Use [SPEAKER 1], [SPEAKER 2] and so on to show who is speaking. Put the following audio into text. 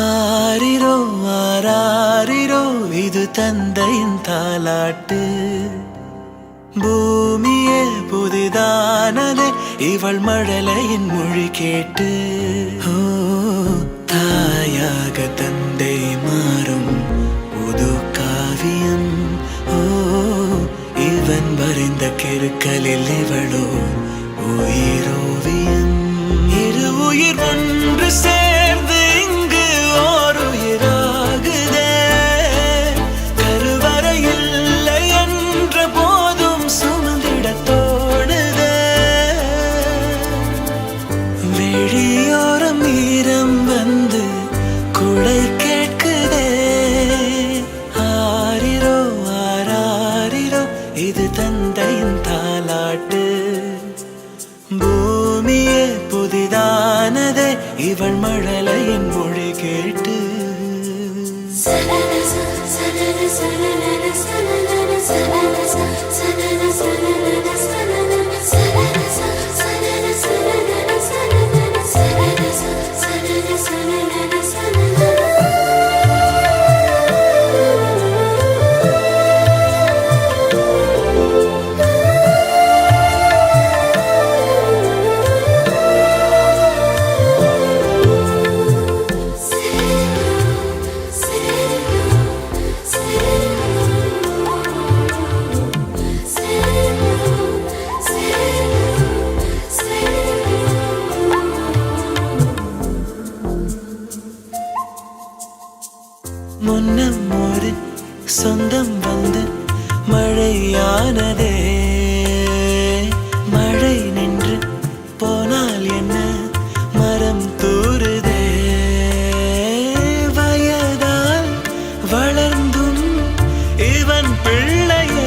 [SPEAKER 1] ஆரிரோ ஆராரிரோ இது தந்தையின் தாலாட்டு. பூமியே புதிதானதே இவள் மழலையின் மொழி கேட்டு. ஓ தாயாக தந்தை மாறும் புது காவியம். ஓ இவன் வரைந்த கிறுக்கலில் இவளோ உயிரோவியம். இரு உயிர் ஒன்று சேர்ந்து இங்கு ஓர் உயிராகுதே. கருவறை இல்லை என்ற போதும் சுமந்திட தோணுதே. வெளியோரம் ஈரம் வந்து குடை கேட்குதே. ஆரிரோ ஆராரிரோ இது தந்தையின் தாலாட்டு. பூமியே புதிதானதே இவள் மழலையின் மொழி கேட்டு. முன்னம் ஒரு சொந்தம் வந்து மழையானதே. மழை நின்று போனால் என்ன மரம் தூறுதே. வயதால் வளர்ந்தும் இவன் பிள்ளையே